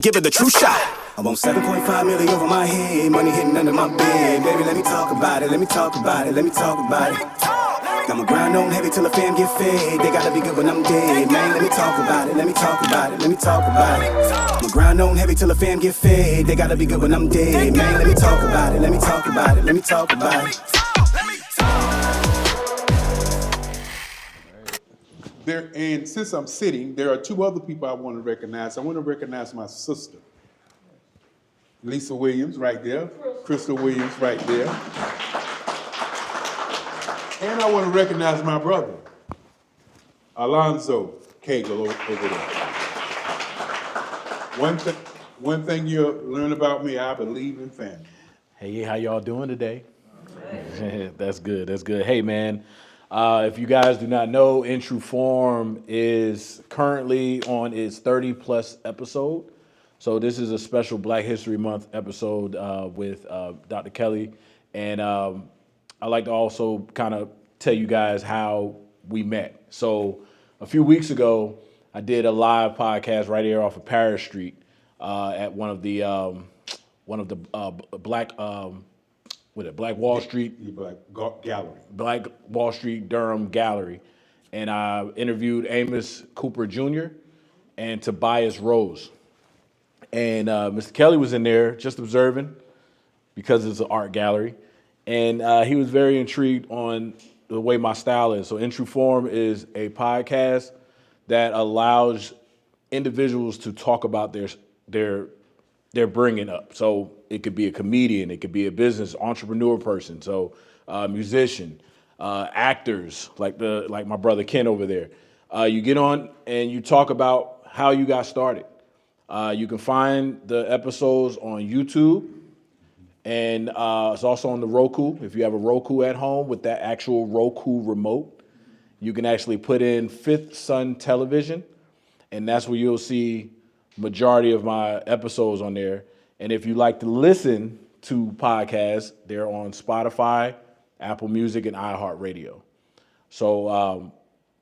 Give it the true shot. I want 7.5 million over my head, money hitting under my bed. Baby, let me talk about it, let me talk about it, let me talk about it. I'ma grind on heavy till the fam get fed. They gotta be good when I'm dead, man. Let me talk about it, let me talk about it, let me talk about it. I'ma grind on heavy till the fam get fed. They gotta be good when I'm dead, man. Let me talk about it, let me talk about it, let me talk about it. And since I'm sitting, there are two other people I want to recognize. I want to recognize my sister, Lisa Williams, right there. Crystal Williams, right there. And I want to recognize my brother, Alonzo Cagle over there. One thing you'll learn about me, I believe in family. Hey, how y'all doing today? That's good, that's good. Hey, man, if you guys do not know, In True Form is currently on its 30-plus episode. So this is a special Black History Month episode with Dr. Kelly. And I'd like to also kind of tell you guys how we met. So a few weeks ago, I did a live podcast right here off of Paris Street at one of the Black Wall Street. Black Wall Street Durham Gallery. And I interviewed Amos Cooper Jr. and Tobias Rose. And Mr. Kelly was in there just observing because it's an art gallery. And he was very intrigued on the way my style is. So In True Form is a podcast that allows individuals to talk about their bringing up. So it could be a comedian, it could be a business entrepreneur person, so musician, actors like my brother Ken over there. You get on and you talk about how you got started. You can find the episodes on YouTube, and it's also on the Roku. If you have a Roku at home with that actual Roku remote, you can actually put in Fifth Sun Television, and that's where you'll see majority of my episodes on there. And if you like to listen to podcasts, they're on Spotify, Apple Music, and iHeartRadio. So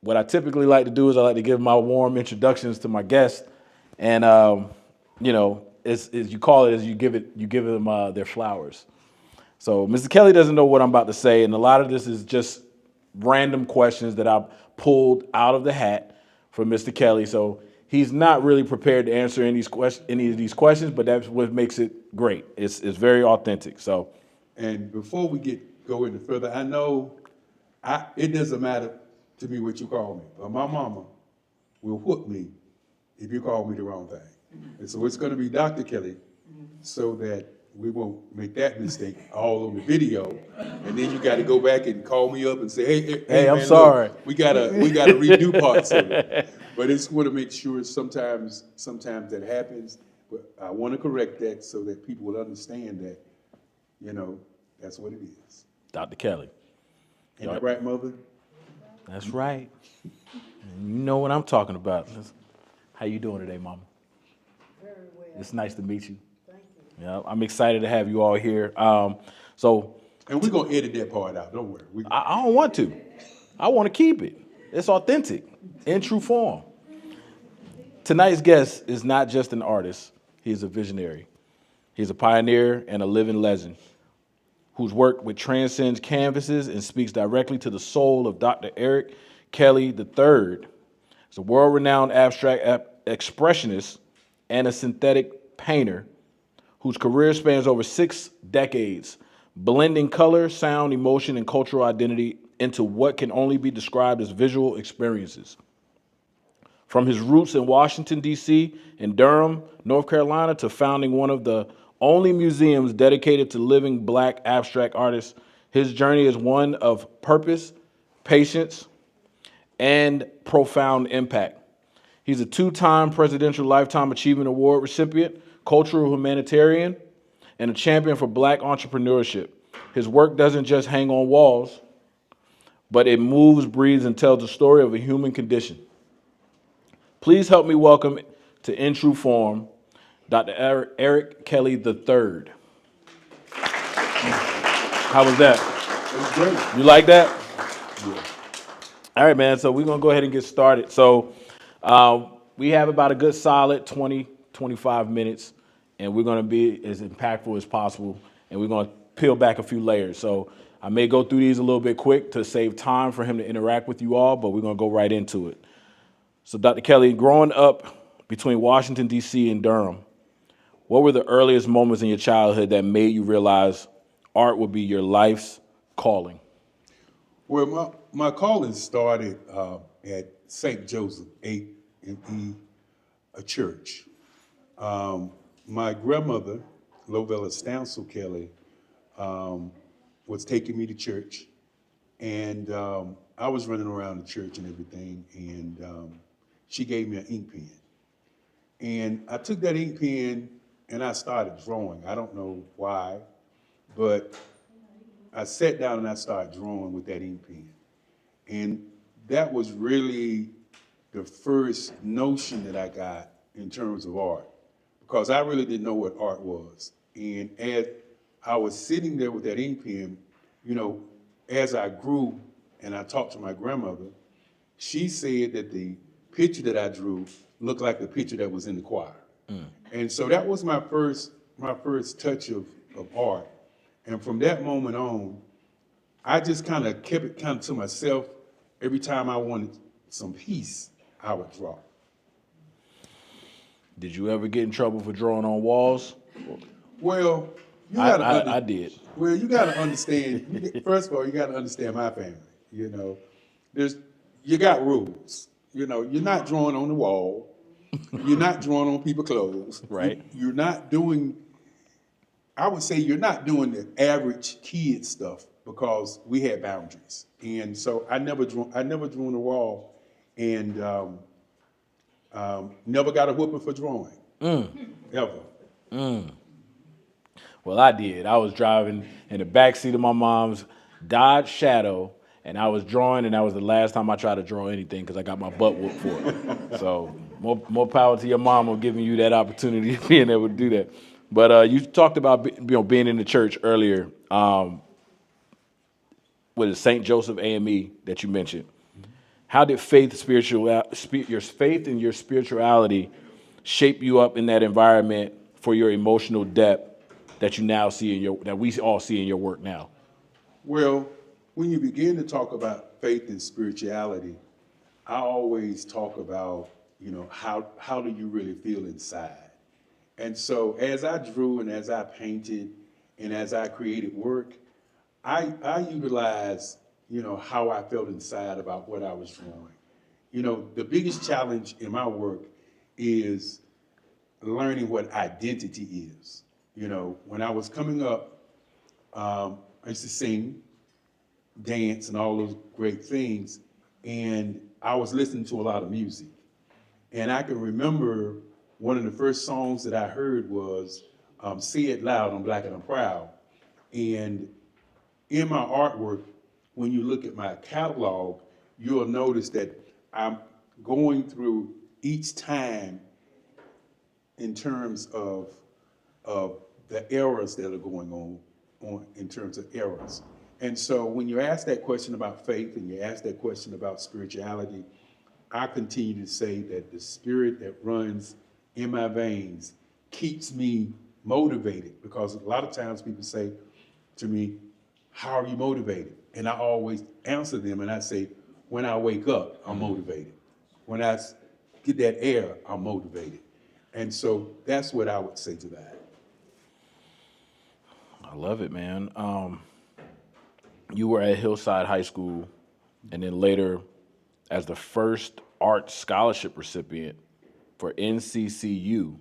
what I typically like to do is I like to give my warm introductions to my guests. And, as you call it, you give them their flowers. So Mr. Kelly doesn't know what I'm about to say. And a lot of this is just random questions that I've pulled out of the hat from Mr. Kelly. So he's not really prepared to answer any of these questions, but that's what makes it great. It's very authentic. So, and before we go any further, I know it doesn't matter to me what you call me, but my mama will whoop me if you call me the wrong thing. And so it's going to be Dr. Kelly, so that we won't make that mistake all on the video, and then you got to go back and call me up and say, "Hey, man, I'm look, sorry. we gotta redo parts of it." But it's want to make sure sometimes that happens. But I want to correct that so that people will understand that, that's what it is. Dr. Kelly. Ain't that right, Mother? That's right. And you know what I'm talking about. How you doing today, Mama? Very well. It's nice to meet you. Thank you. Yeah, I'm excited to have you all here. And we're going to edit that part out. Don't worry. I don't want to. I want to keep it. It's authentic, in true form. Tonight's guest is not just an artist. He's a visionary. He's a pioneer and a living legend whose work transcends canvases and speaks directly to the soul of Dr. Eric Kelly III. He's a world-renowned abstract expressionist and a synthetic painter whose career spans over 6 decades, blending color, sound, emotion, and cultural identity into what can only be described as visual experiences. From his roots in Washington, D.C., and Durham, North Carolina, to founding one of the only museums dedicated to living Black abstract artists, his journey is one of purpose, patience, and profound impact. He's a 2-time Presidential Lifetime Achievement Award recipient, cultural humanitarian, and a champion for Black entrepreneurship. His work doesn't just hang on walls, but it moves, breathes, and tells the story of a human condition. Please help me welcome to In True Form, Dr. Eric Kelly III. How was that? It was great. You like that? Yeah. All right, man. So we're going to go ahead and get started. So we have about a good solid 20 25 minutes, and we're going to be as impactful as possible, and we're going to peel back a few layers. So I may go through these a little bit quick to save time for him to interact with you all, but we're going to go right into it. So Dr. Kelly, growing up between Washington, D.C. and Durham, what were the earliest moments in your childhood that made you realize art would be your life's calling? Well, my calling started at St. Joseph A&E, a church. My grandmother, Lovella Stansel Kelly, was taking me to church, and I was running around the church and everything, and she gave me an ink pen. And I took that ink pen and I started drawing. I don't know why, but I sat down and I started drawing with that ink pen. And that was really the first notion that I got in terms of art, because I really didn't know what art was. And as I was sitting there with that ink pen, you know, as I grew and I talked to my grandmother, she said that the picture that I drew looked like the picture that was in the choir. And so that was my first touch of art. And from that moment on, I just kind of kept it kind of to myself. Every time I wanted some peace, I would draw. Did you ever get in trouble for drawing on walls? Well, I did. Well, you got to understand. First of all, you got to understand my family. You know, you got rules. You know, you're not drawing on the wall. You're not drawing on people's clothes. Right. You're not doing. I would say you're not doing the average kid stuff, because we had boundaries. And so I never drew on the wall, and never got a whooping for drawing. Ever. Well, I did. I was driving in the backseat of my mom's Dodge Shadow, and I was drawing, and that was the last time I tried to draw anything because I got my butt whooped for it. So more power to your mom for giving you that opportunity of being able to do that. But you talked about being in the church earlier. With St. Joseph AME that you mentioned. How did your faith and your spirituality shape you up in that environment for your emotional depth that you now see that we all see in your work now? Well, when you begin to talk about faith and spirituality, I always talk about, you know, how do you really feel inside? And so as I drew and as I painted and as I created work, I utilized, you know, how I felt inside about what I was drawing. You know, the biggest challenge in my work is learning what identity is. You know, when I was coming up, I used to sing, dance, and all those great things, and I was listening to a lot of music. And I can remember one of the first songs that I heard was Say It Loud, I'm Black and I'm Proud. And in my artwork, when you look at my catalog, you'll notice that I'm going through each time in terms of the eras that are going on in terms of eras. And so when you ask that question about faith and you ask that question about spirituality, I continue to say that the spirit that runs in my veins keeps me motivated, because a lot of times people say to me, how are you motivated? And I always answer them and I say, when I wake up, I'm motivated. When I get that air, I'm motivated. And so that's what I would say to that. I love it, man. You were at Hillside High School, and then later as the first art scholarship recipient for NCCU.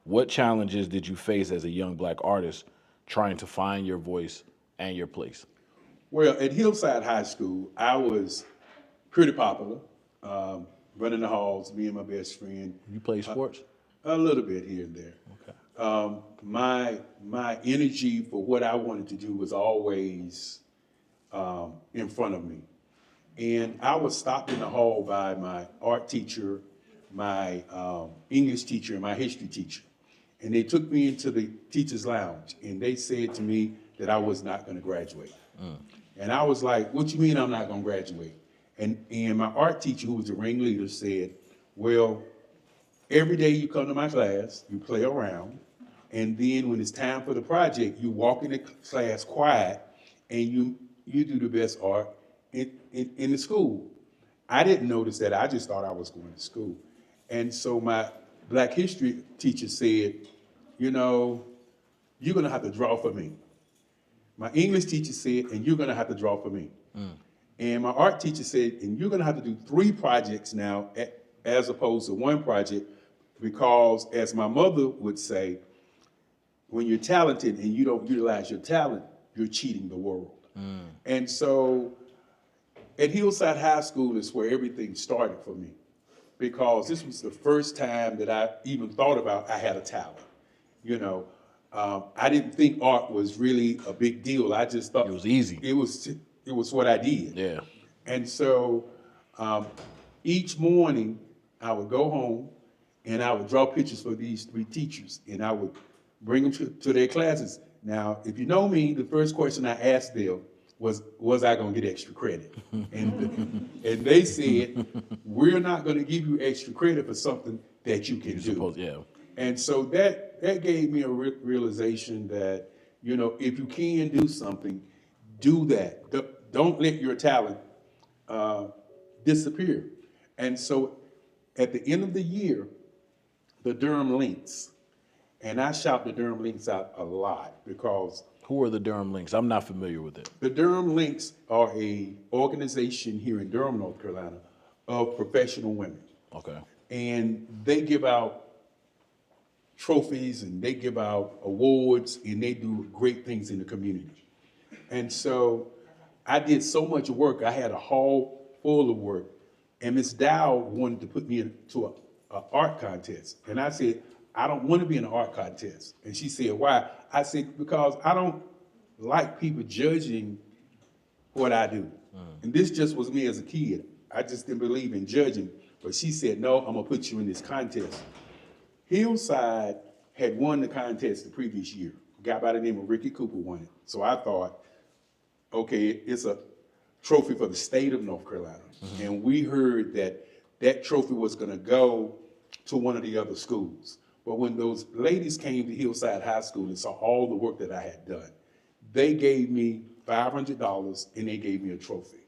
What challenges did you face as a young black artist trying to find your voice and your place? Well, at Hillside High School, I was pretty popular, running the halls, me and my best friend. You play sports? A little bit here and there. Okay. My energy for what I wanted to do was always in front of me. And I was stopped in the hall by my art teacher, my English teacher, and my history teacher. And they took me into the teacher's lounge, and they said to me that I was not going to graduate. And I was like, what you mean I'm not going to graduate? And my art teacher, who was the ringleader, said, well, every day you come to my class, you play around, and then when it's time for the project, you walk in the class quiet, and you do the best art in the school. I didn't notice that. I just thought I was going to school. And so my Black history teacher said, you know, you're going to have to draw for me. My English teacher said, and you're going to have to draw for me. And my art teacher said, and you're going to have to do 3 projects now as opposed to 1 project, because as my mother would say, when you're talented and you don't utilize your talent, you're cheating the world. And so at Hillside High School is where everything started for me, because this was the first time that I even thought about I had a talent. You know, I didn't think art was really a big deal. I just thought It was easy. It was what I did. Yeah. And so each morning I would go home and I would draw pictures for these 3 teachers, and I would bring them to their classes. Now, if you know me, the first question I asked them was I going to get extra credit? And they said, we're not going to give you extra credit for something that you can do. Yeah. And so that gave me a realization that, you know, if you can do something, do that. Don't let your talent disappear. And so at the end of the year, the Durham Lynx, and I shout the Durham Lynx out a lot because Who are the Durham Lynx? I'm not familiar with it. the Durham Lynx are a organization here in Durham, North Carolina, of professional women. Okay. And they give out trophies and they give out awards and they do great things in the community. And so I did so much work. I had a hall full of work, and Miss Dow wanted to put me into an art contest. And I said, I don't want to be in an art contest. And she said, why? I said, because I don't like people judging what I do. And this just was me as a kid. I just didn't believe in judging. But she said, no, I'm gonna put you in this contest. Hillside had won the contest the previous year. A guy by the name of Ricky Cooper won it. So I thought, okay, it's a trophy for the state of North Carolina. And we heard that that trophy was gonna go to one of the other schools. But when those ladies came to Hillside High School and saw all the work that I had done, they gave me $500 and they gave me a trophy.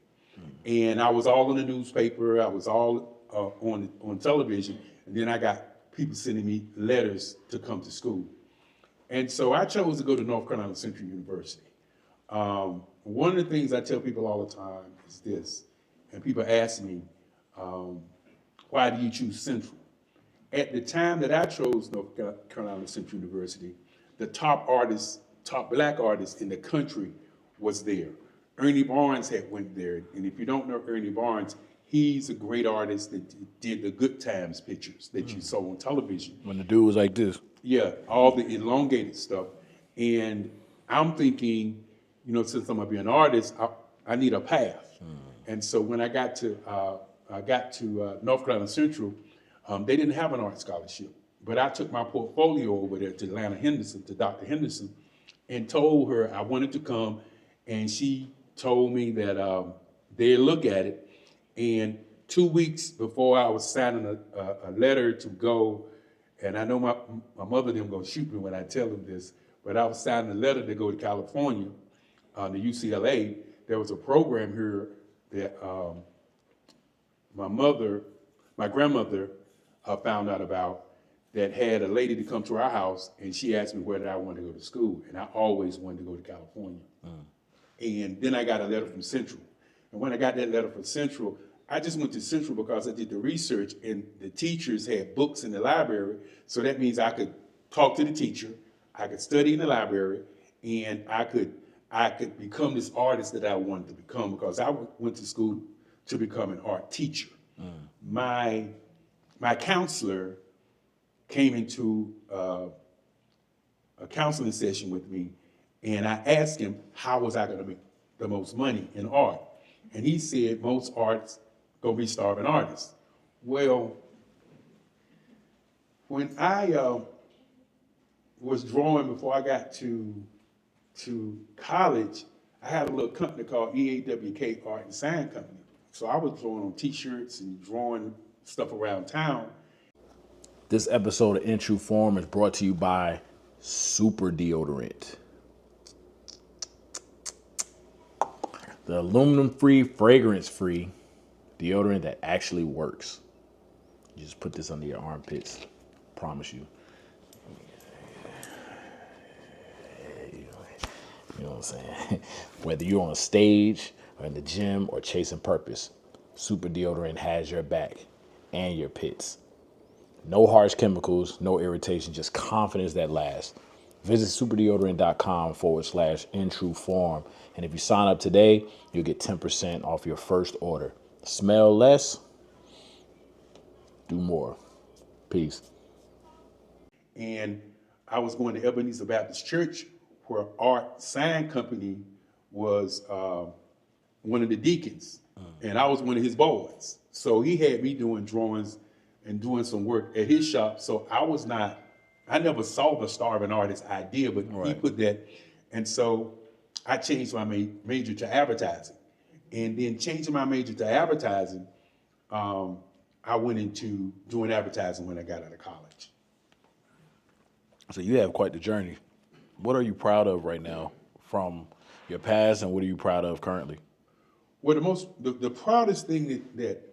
And I was all in the newspaper, I was all on television, and then I got people sending me letters to come to school. And so I chose to go to North Carolina Central University. One of the things I tell people all the time is this, and people ask me, why do you choose Central? At the time that I chose North Carolina Central University, the top Black artist in the country was there. Ernie Barnes had went there, and if you don't know Ernie Barnes, he's a great artist that did the Good Times pictures that you saw on television. When the dude was like this. Yeah, all the elongated stuff. And I'm thinking, you know, since I'm gonna be an artist, I need a path. And so when I got to North Carolina Central, they didn't have an art scholarship, but I took my portfolio over there to Dr. Henderson, and told her I wanted to come, and she told me that they'd look at it. And 2 weeks before I was signing a letter to go, and I know my mother them gonna shoot me when I tell them this, but I was signing a letter to go to California, to UCLA. There was a program here that my grandmother found out about, that had a lady to come to our house, and she asked me whether I wanted to go to school, and I always wanted to go to California. And then I got a letter from Central. And when I got that letter from Central, I just went to Central because I did the research, and the teachers had books in the library, so that means I could talk to the teacher, I could study in the library, and I could become this artist that I wanted to become, because I went to school to become an art teacher. My counselor came into a counseling session with me, and I asked him, how was I gonna make the most money in art? And he said, most artists gonna be starving artists. Well, when I was drawing before I got to college, I had a little company called EAWK Art and Sign Company. So I was drawing on t-shirts and drawing stuff around town. This episode of In True Form is brought to you by Super Deodorant. The aluminum-free, fragrance-free deodorant that actually works. You just put this under your armpits. Promise you. You know what I'm saying? Whether you're on stage or in the gym or chasing purpose, Super Deodorant has your back and your pits. No harsh chemicals, no irritation, just confidence that lasts. Visit superdeodorant.com/intrueform. And if you sign up today, you'll get 10% off your first order. Smell less, do more. Peace. And I was going to Ebenezer Baptist Church, where Art Sign Company was one of the deacons, and I was one of his boys. So he had me doing drawings and doing some work at his shop. So I never saw the starving artist idea, but he put that. And so I changed my major to advertising. And then changing my major to advertising, I went into doing advertising when I got out of college. So you have quite the journey. What are you proud of right now from your past, and what are you proud of currently? Well, the proudest thing that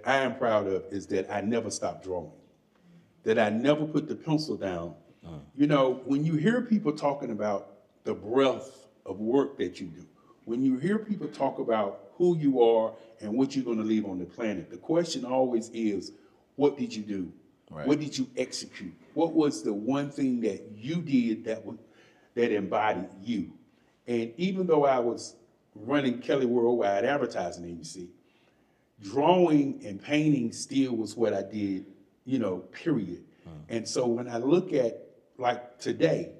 I am proud of is that I never stopped drawing, that I never put the pencil down. You know, when you hear people talking about the breadth of work that you do, when you hear people talk about who you are and what you're going to leave on the planet, the question always is, what did you do? Right. What did you execute? What was the one thing that you did that embodied you? And even though I was running Kelly Worldwide Advertising Agency, drawing and painting still was what I did, period. And so when I look at, like today,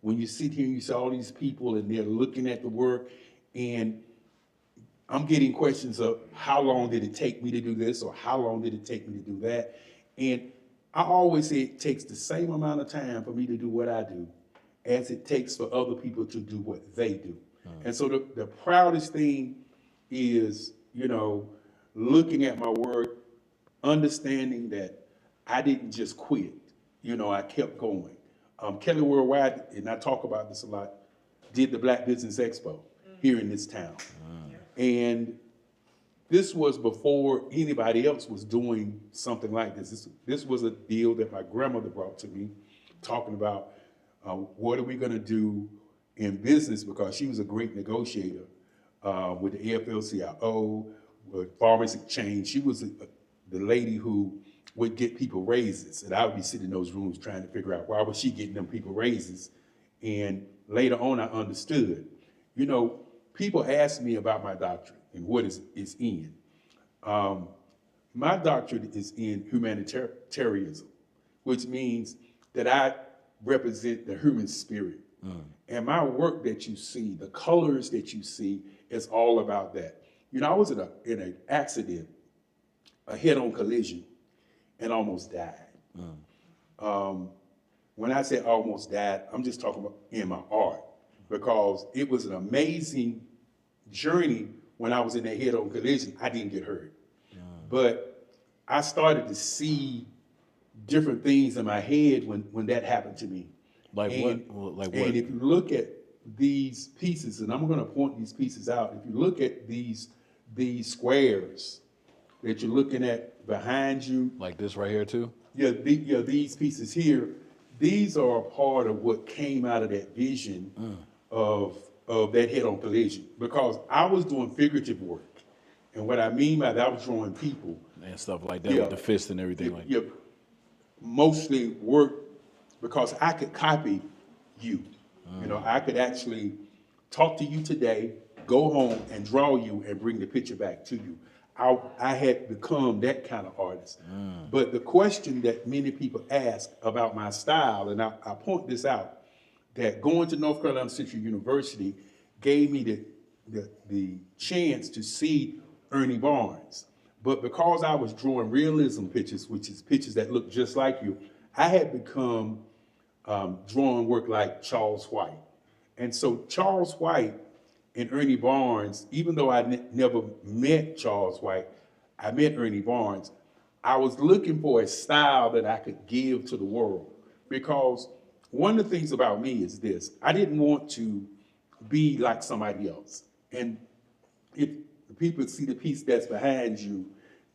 when you sit here and you see all these people and they're looking at the work, and I'm getting questions of how long did it take me to do this, or how long did it take me to do that? And I always say it takes the same amount of time for me to do what I do as it takes for other people to do what they do. And so the proudest thing is, looking at my work, understanding that I didn't just quit. I kept going. Kelly Worldwide, and I talk about this a lot, did the Black Business Expo here in this town. And this was before anybody else was doing something like this. This was a deal that my grandmother brought to me, talking about what are we going to do in business, because she was a great negotiator with the AFL-CIO, with Farmers Exchange. She was the lady who would get people raises, and I would be sitting in those rooms trying to figure out why was she getting them people raises. And later on, I understood. People ask me about my doctorate and what is in. My doctorate is in humanitarianism, which means that I represent the human spirit. And my work that you see, the colors that you see, is all about that. I was in an accident, a head-on collision, and almost died. When I say almost died, I'm just talking about in my art, because it was an amazing journey. When I was in that head-on collision, I didn't get hurt. But I started to see different things in my head when that happened to me. Like what? And if you look at these pieces, and I'm going to point these pieces out, if you look at these squares that you're looking at behind you. Like this right here too? Yeah, these pieces here, these are a part of what came out of that vision of that head-on collision, because I was doing figurative work. And what I mean by that, I was drawing people. And stuff like that with the fist and everything like that. Mostly work because I could copy you. I could actually talk to you today, go home and draw you and bring the picture back to you. I had become that kind of artist. But the question that many people ask about my style, and I point this out, that going to North Carolina Central University gave me the chance to see Ernie Barnes. But because I was drawing realism pictures, which is pictures that look just like you, I had become drawing work like Charles White. And so Charles White and Ernie Barnes, even though I never met Charles White, I met Ernie Barnes. I was looking for a style that I could give to the world, because one of the things about me is this: I didn't want to be like somebody else. And if the people see the piece that's behind you,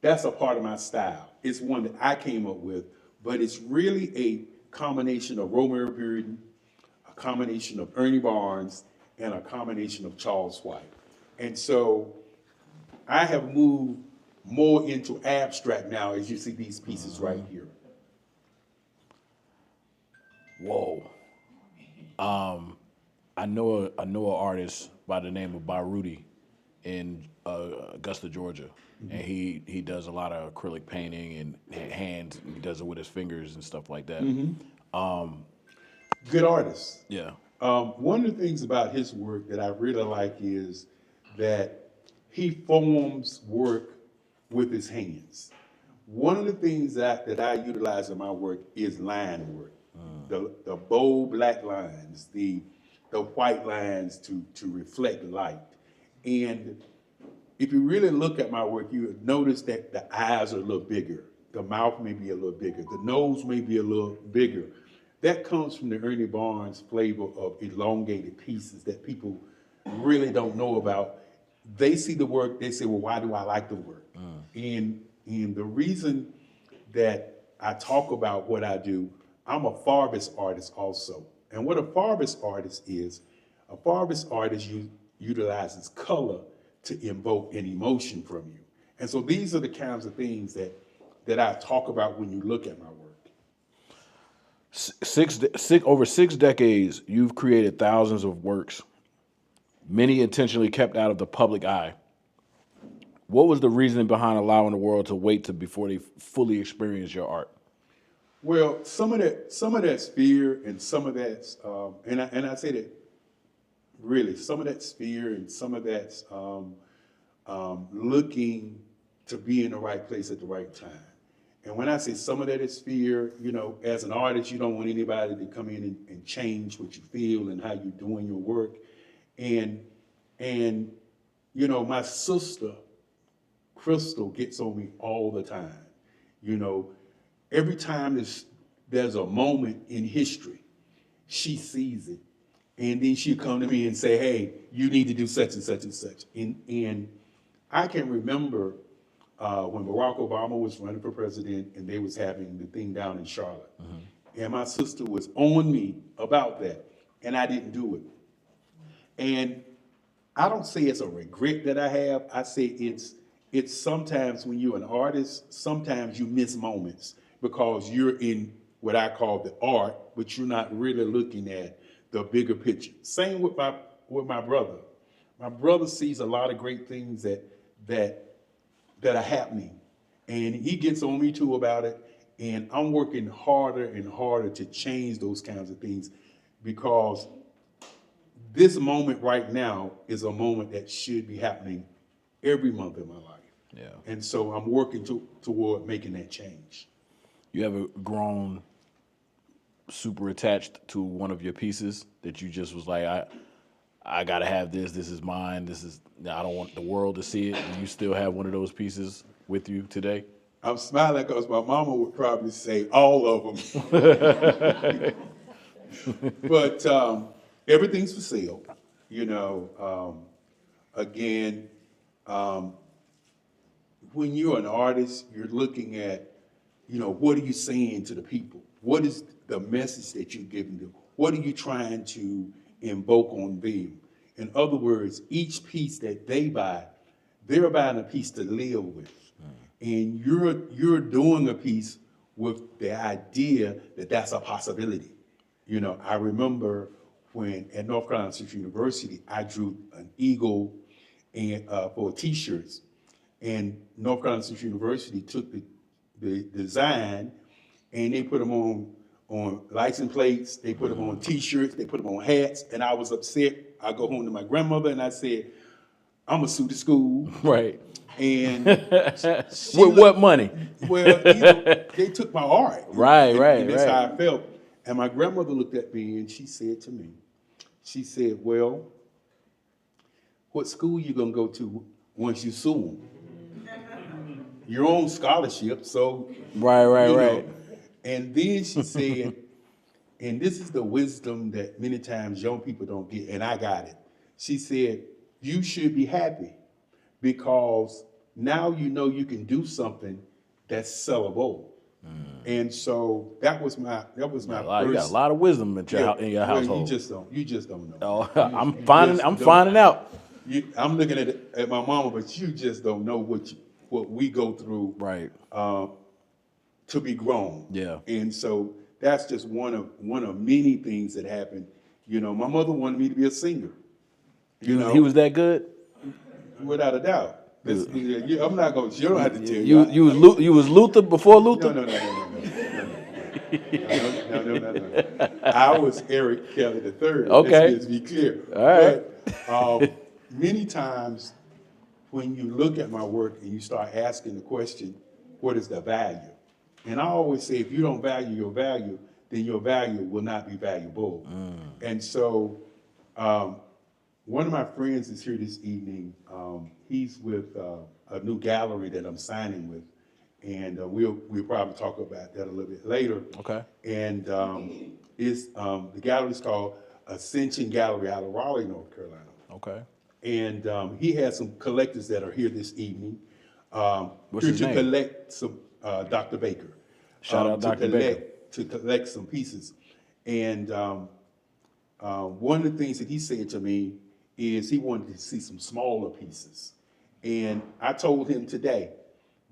that's a part of my style. It's one that I came up with, but it's really a combination of Romeo Bearden, a combination of Ernie Barnes, and a combination of Charles White. And so I have moved more into abstract now, as you see these pieces right here. Whoa. I know an artist by the name of Baruti in Augusta, Georgia, and he does a lot of acrylic painting and hands. He does it with his fingers and stuff like that. Good artist. Yeah. One of the things about his work that I really like is that he forms work with his hands. One of the things that I utilize in my work is line work. The bold black lines, the white lines to reflect light. And if you really look at my work, you would notice that the eyes are a little bigger. The mouth may be a little bigger. The nose may be a little bigger. That comes from the Ernie Barnes flavor of elongated pieces that people really don't know about. They see the work, they say, well, why do I like the work? And the reason that I talk about what I do, I'm a Farbist artist also. And what a Farbist artist is, a Farbist artist utilizes color to invoke an emotion from you. And so these are the kinds of things that I talk about when you look at my work. Over 6 decades, you've created thousands of works, many intentionally kept out of the public eye. What was the reasoning behind allowing the world to wait before they fully experience your art? Well, some of that's fear, and some of that's and I say that really, some of that's fear, and some of that's looking to be in the right place at the right time. And when I say some of that is fear, as an artist, you don't want anybody to come in and change what you feel and how you're doing your work. And my sister, Crystal, gets on me all the time. Every time there's a moment in history, she sees it. And then she'll come to me and say, hey, you need to do such and such and such. And I can remember when Barack Obama was running for president and they was having the thing down in Charlotte. And my sister was on me about that, and I didn't do it. And I don't say it's a regret that I have. I say it's sometimes when you're an artist, sometimes you miss moments because you're in what I call the art, but you're not really looking at the bigger picture. Same with my brother. My brother sees a lot of great things that are happening, and he gets on me too about it. And I'm working harder and harder to change those kinds of things, because this moment right now is a moment that should be happening every month of my life. Yeah. And so I'm working toward making that change. You ever grown super attached to one of your pieces that you just was like, I gotta have this. This is mine. I don't want the world to see it. Do you still have one of those pieces with you today? I'm smiling because my mama would probably say all of them. But everything's for sale. Again, when you're an artist, you're looking at, what are you saying to the people? What is the message that you're giving them? What are you trying to invoke on them? In other words, each piece that they buy, they're buying a piece to live with. And you're doing a piece with the idea that that's a possibility. I remember when at North Carolina State University, I drew an eagle and for T-shirts. And North Carolina State University took the design and they put them on license plates, they put them on T-shirts, they put them on hats, and I was upset. I go home to my grandmother and I said, I'm gonna sue the school. Right. And With what money? Well, they took my art. Right. And that's how I felt. And my grandmother looked at me and she said to me, she said, well, what school you gonna go to once you sue them? your own scholarship, so Right. you know. And then she said, and this is the wisdom that many times young people don't get, and I got it. She said, you should be happy because now you know you can do something that's sellable. And so that was my first. You got a lot of wisdom in your Well, household. you just don't know. Oh, You- I'm you finding just I'm don't. finding out. I'm looking at my mama, but you just don't know what we go through, Right. to be grown. Yeah. And so that's just one of many things that happened. You know, my mother wanted me to be a singer. You know, He was that good? without a doubt. I'm not going. You don't have to tell You was Luther before Luther? No. I was Eric Kelly III. Okay. Let's be clear. All right. But many times when you look at my work and you start asking the question, what is the value? And I always say, if you don't value your value, then your value will not be valuable. And so one of my friends is here this evening. He's with a new gallery that I'm signing with. And we'll probably talk about that a little bit later. Okay. And the gallery's called Ascension Gallery out of Raleigh, North Carolina. Okay. And he has some collectors that are here this evening. What's here his to name? collect some Dr. Baker. Shout out Dr. Baker. To collect some pieces. And one of the things that he said to me is he wanted to see some smaller pieces. And I told him today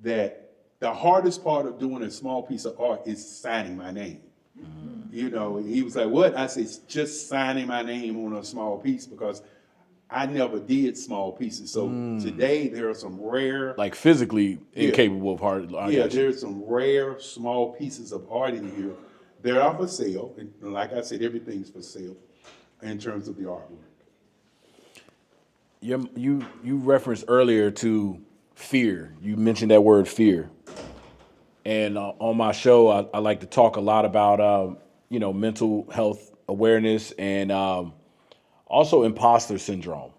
that the hardest part of doing a small piece of art is signing my name. You know, and he was like, what? I said, just signing my name on a small piece because I never did small pieces. So today there are some rare, Like physically incapable of hard. there's some rare small pieces of art in here. They're out for sale. And like I said, everything's for sale in terms of the artwork. You referenced earlier to fear. You mentioned that word fear. And on my show, I like to talk a lot about, mental health awareness and also imposter syndrome.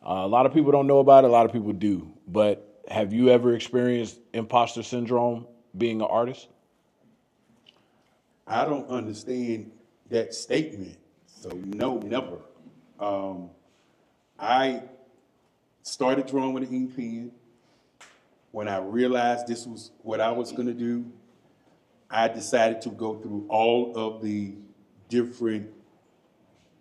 A lot of people don't know about it. A lot of people do. But have you ever experienced imposter syndrome being an artist? I don't understand that statement. So no, never. I started drawing with an ink pen. When I realized this was what I was going to do, I decided to go through all of the different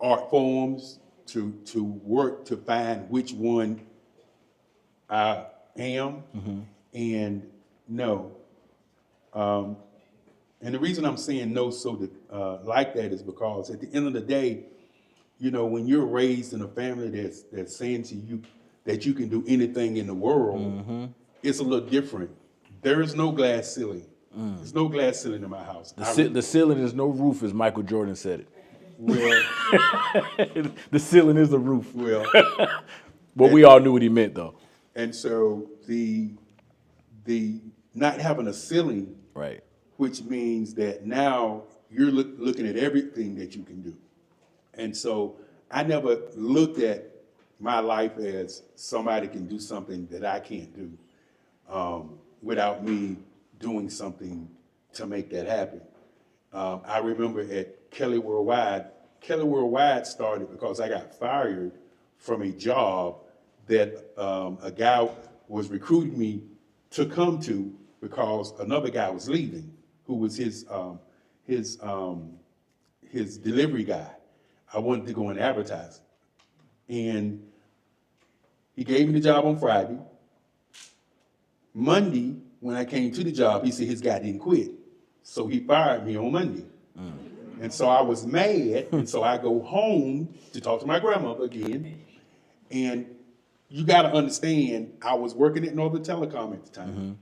art forms to work to find which one I am. And no. And the reason I'm saying no like that is because at the end of the day, you know, when you're raised in a family that's saying to you that you can do anything in the world, it's a little different. There is no glass ceiling. There's no glass ceiling in my house. The ceiling is no roof, as Michael Jordan said it. Well, The ceiling is the roof. well, But we all knew what he meant, though. and so the not having a ceiling, Right. which means that now you're looking at everything that you can do. And so I never looked at my life as somebody can do something that I can't do without me doing something to make that happen. I remember at Kelly Worldwide started because I got fired from a job that a guy was recruiting me to come to because another guy was leaving, who was his delivery guy. I wanted to go in advertising. And he gave me the job on Friday. Monday, when I came to the job, he said his guy didn't quit. So he fired me on Monday. And so I was mad. And so I go home to talk to my grandmother again. And you got to understand, I was working at Northern Telecom at the time.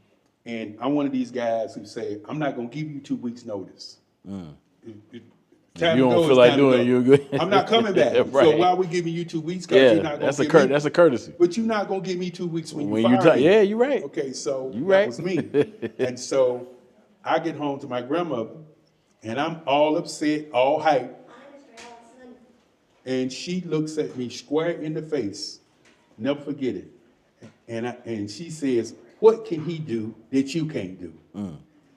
And I'm one of these guys who say, I'm not going to give you 2 weeks notice. If you don't feel like doing it, you're good. I'm not coming back. Right. So why are we giving you 2 weeks? You're not that's gonna that's a courtesy. But you're not going to give me 2 weeks when When you you fire me. yeah, you're right. Okay, so You that right. was me. And so I get home to my grandmother, and I'm all upset, all hyped. And she looks at me square in the face, never forget it. And she says, what can he do that you can't do?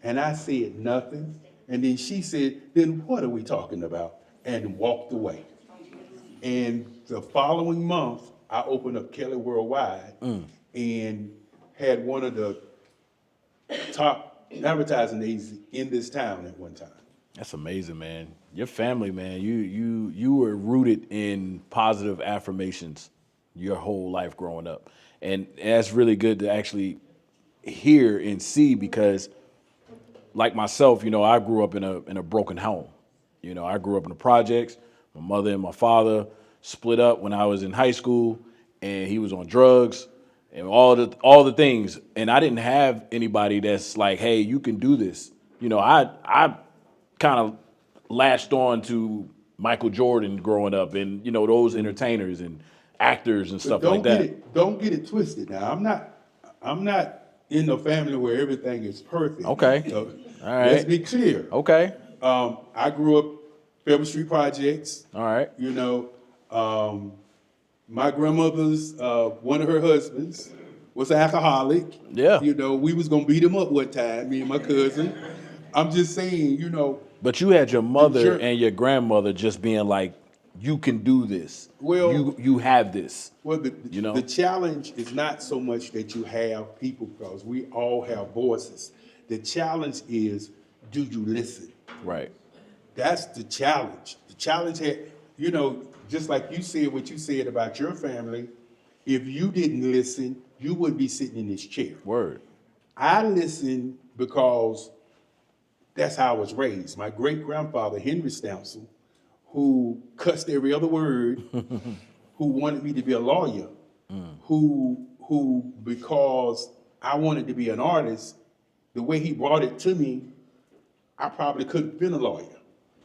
And I said, nothing. And then she said, then what are we talking about? And walked away. And the following month, I opened up Kelly Worldwide and had one of the top advertising agencies in this town at one time. That's amazing, man. Your family, man, you were rooted in positive affirmations your whole life growing up. And that's really good to actually hear and see because like myself, I grew up in a broken home. I grew up in the projects. My mother and my father split up when I was in high school, and he was on drugs and all the things. And I didn't have anybody that's like, hey, you can do this. I kind of latched on to Michael Jordan growing up, and those entertainers and actors and stuff like that. Don't get it twisted. Now, I'm not in a family where everything is perfect. Okay. So, all right. Let's be clear. Okay. I grew up Fairview Street Projects. All right. My grandmother's one of her husbands was an alcoholic. Yeah. We was gonna beat him up one time, me and my cousin. I'm just saying, But you had your mother and your grandmother just being like, you can do this. Well, you have this. Well, the challenge is not so much that you have people, because we all have voices. The challenge is, do you listen? Right. That's the challenge. The challenge had, just like you said what you said about your family, if you didn't listen, you wouldn't be sitting in this chair. Word. I listened because that's how I was raised. My great-grandfather, Henry Stansel, who cussed every other word, who wanted me to be a lawyer, who because I wanted to be an artist, the way he brought it to me, I probably could have been a lawyer.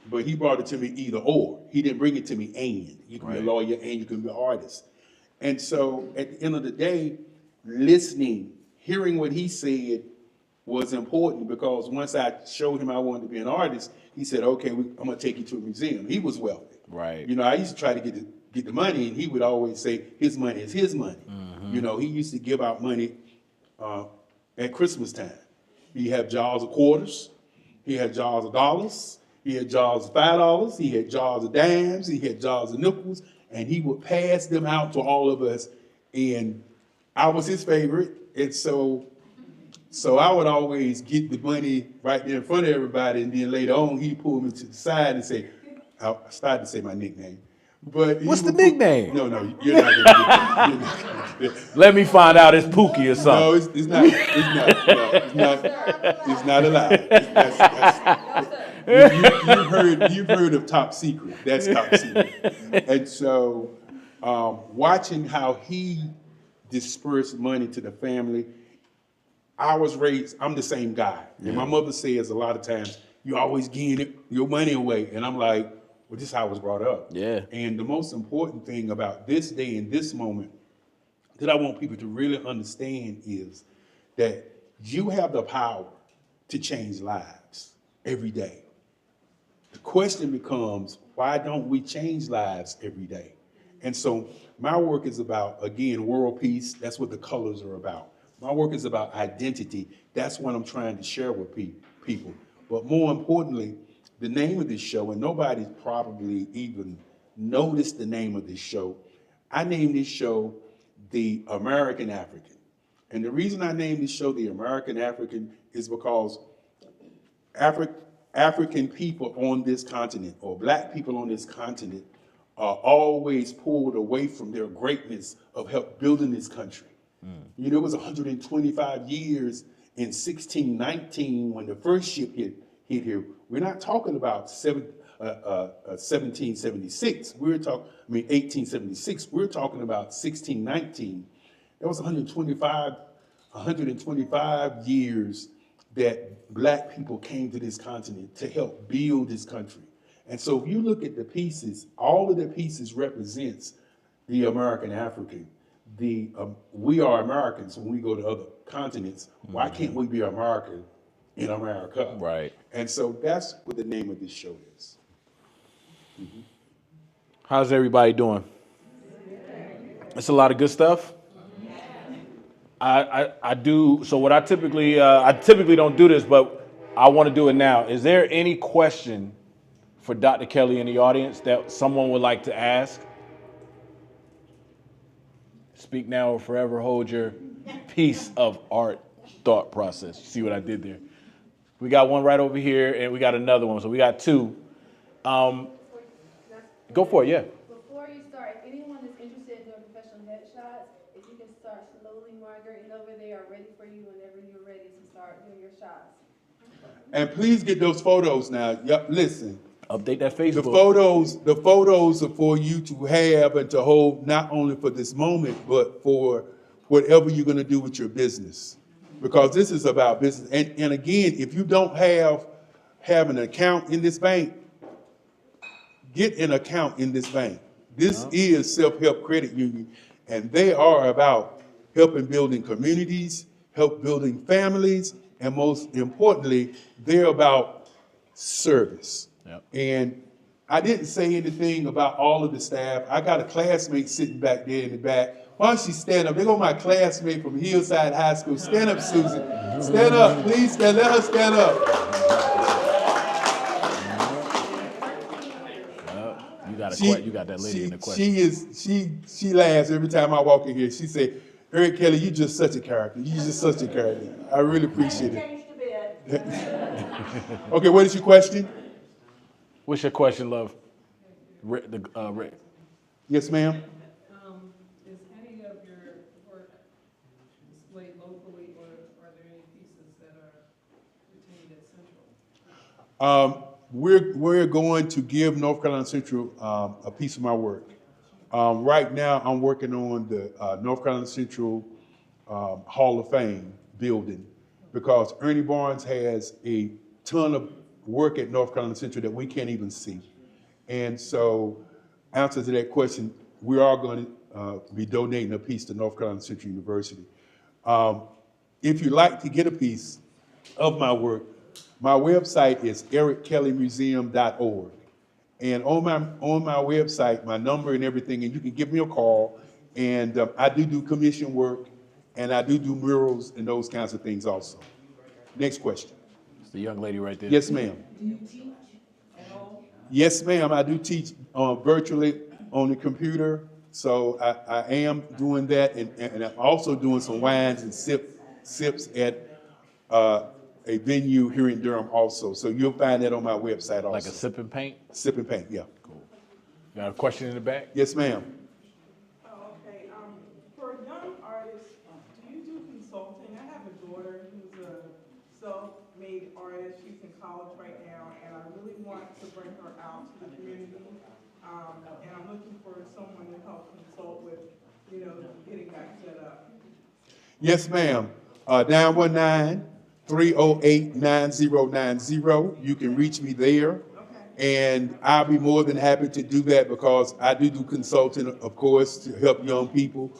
But he brought it to me either or. He didn't bring it to me and. You can be a lawyer and you can be an artist. And so at the end of the day, listening, hearing what he said was important, because once I showed him I wanted to be an artist, he said, okay, I'm going to take you to a museum. He was wealthy. Right. I used to try to get the money, and he would always say his money is his money. He used to give out money at Christmas time. He had jars of quarters. He had jars of dollars. He had jars of $5. He had jars of dimes. He had jars of nickels. And he would pass them out to all of us. And I was his favorite. And so I would always get the money right there in front of everybody. And then later on, he'd pull me to the side and say, I started to say my nickname. But what's the nickname? No, you're not going to get that. Let me find out it's Pookie or something. No, it's not. It's not allowed. You've heard of Top Secret. That's Top Secret. And so, watching how he dispersed money to the family, I was raised. I'm the same guy. And my mother says a lot of times, "You always giving your money away," and I'm like, "Well, this is how I was brought up." Yeah. And the most important thing about this day and this moment that I want people to really understand is that you have the power to change lives every day. The question becomes, why don't we change lives every day? And so my work is about, again, world peace. That's what the colors are about. My work is about identity. That's what I'm trying to share with people. But more importantly, the name of this show, and nobody's probably even noticed the name of this show, I named this show The American African. And the reason I named this show The American African is because African people on this continent, or black people on this continent, are always pulled away from their greatness of help building this country. It was 125 years in 1619 when the first ship hit here. We're not talking about 1776. 1876. We're talking about 1619. That was 125 years that black people came to this continent to help build this country. And so if you look at the pieces, all of the pieces represents the American African. We are Americans when we go to other continents. Why can't we be American in America? Right. And so that's what the name of this show is. How's everybody doing? It's a lot of good stuff. I do. So what I typically don't do this, but I want to do it now. Is there any question for Dr. Kelly in the audience that someone would like to ask? Speak now or forever hold your piece of art thought process. You see what I did there? We got one right over here, and we got another one. So we got two. Go for it, yeah. Before you start, if anyone is interested in doing professional headshots, if you can start slowly migrating over, they are ready for you whenever you're ready to start doing your shots. And please get those photos now. Yep, listen. Update that Facebook. The photos are for you to have and to hold, not only for this moment, but for whatever you're going to do with your business. Because this is about business. And again, if you don't have an account in this bank, get an account in this bank. This is Self-Help Credit Union, and they are about helping building communities, help building families, and most importantly, they're about service. Yep. And I didn't say anything about all of the staff. I got a classmate sitting back there in the back. Why don't you stand up? There go my classmate from Hillside High School. Stand up, Susan. Stand up, please stand. Let her stand up. You got that lady in the question. She laughs every time I walk in here. She say, Eric Kelly, you just such a character. You just such a character. I really appreciate it. Change the bed. Okay, what is your question? What's your question, love? Rick. Yes, ma'am. Is any of your work displayed locally, or are there any pieces that are retained at Central? We're going to give North Carolina Central a piece of my work. Right now, I'm working on the North Carolina Central Hall of Fame building because Ernie Barnes has a ton of work at North Carolina Central that we can't even see. And so, answer to that question, we are going to be donating a piece to North Carolina Central University. If you'd like to get a piece of my work, my website is erickellymuseum.org. And on my website, my number and everything, and you can give me a call. And I do commission work, and I do murals and those kinds of things also. Next question. It's the young lady right there. Yes, ma'am. Do you teach at all? Yes, ma'am. I do teach virtually on the computer. So I am doing that, and I'm also doing some wines and sips at a venue here in Durham also. So you'll find that on my website also. Like a sip and paint? Sip and paint, yeah. Cool. Got a question in the back? Yes, ma'am. Oh, okay. For young artists, do you do consulting? I have a daughter who's a self-made artist. She's in college right now, and I really want to bring her out to the community. And I'm looking for someone to help consult with, getting that set up. Yes, ma'am. 919-308-9090. You can reach me there. And I'll be more than happy to do that because I do consulting, of course, to help young people.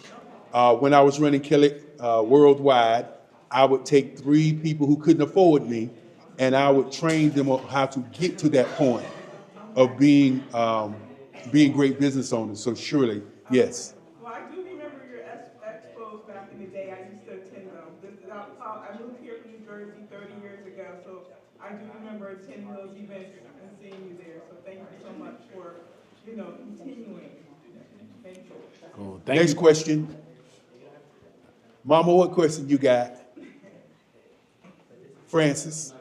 When I was running Kelly worldwide, I would take 3 people who couldn't afford me, and I would train them on how to get to that point of being great business owners. So surely, yes. Well, I do remember your expos back in the day. I used to attend them. I moved here from New Jersey 30 years ago, so I do remember attending those events and seeing you there. So thank you so much for, continuing. Thank you. Cool. Next question. Mama, what question you got? Francis,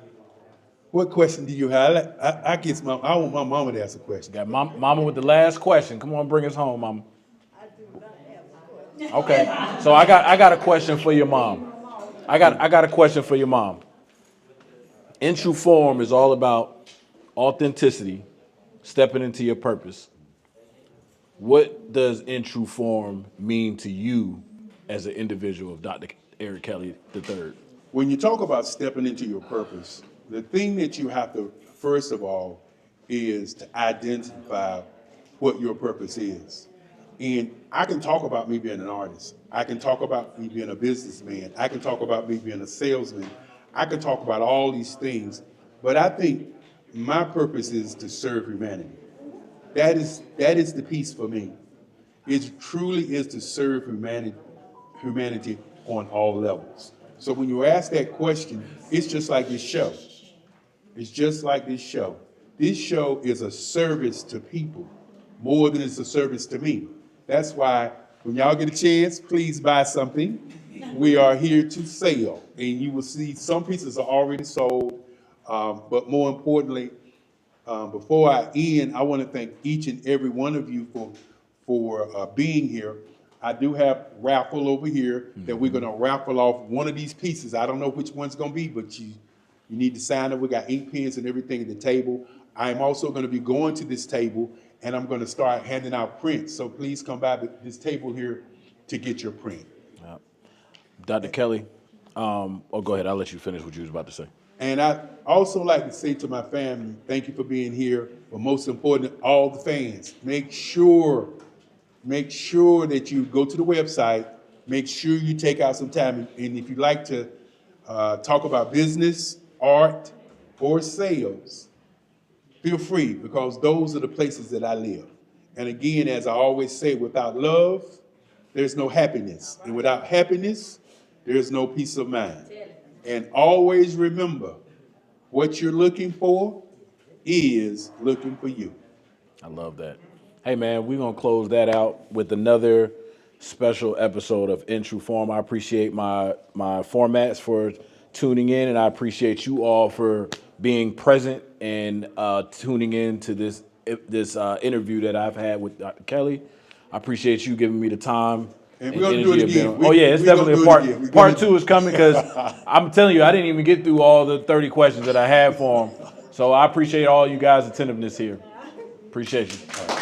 what question do you have? I want my mama to ask a question. Got mama with the last question. Come on, bring us home, mama. I do not have a question. Okay. So I got a question for your mom. I got a question for your mom. In True Form is all about authenticity, stepping into your purpose. What does In True Form mean to you as an individual of Dr. Eric Kelly III? When you talk about stepping into your purpose, the thing that you have to, first of all, is to identify what your purpose is. And I can talk about me being an artist. I can talk about me being a businessman. I can talk about me being a salesman. I can talk about all these things. But I think my purpose is to serve humanity. That is the piece for me. It truly is to serve humanity on all levels. So when you ask that question, it's just like this show. It's just like this show. This show is a service to people more than it's a service to me. That's why when y'all get a chance, please buy something. We are here to sell, and you will see some pieces are already sold. But more importantly, before I end, I want to thank each and every one of you for being here. I do have raffle over here that we're going to raffle off one of these pieces. I don't know which one's going to be, but you need to sign up. We got ink pens and everything at the table. I'm also going to be going to this table, and I'm going to start handing out prints. So please come by this table here to get your print. Dr. Kelly, go ahead. I'll let you finish what you was about to say. And I also like to say to my family, thank you for being here. But most important, all the fans, make sure that you go to the website, make sure you take out some time. And if you'd like to talk about business, art, or sales, feel free, because those are the places that I live. And again, as I always say, without love, there's no happiness. And without happiness, there's no peace of mind. And always remember, what you're looking for is looking for you. I love that. Hey, man, we're going to close that out with another special episode of In True Form. I appreciate my formats for tuning in, and I appreciate you all for being present and tuning in to this interview that I've had with Dr. Kelly. I appreciate you giving me the time. And we're going to do it again. It's definitely a part two is coming, because I'm telling you, I didn't even get through all the 30 questions that I had for him. So I appreciate all you guys' attentiveness here. Appreciate you.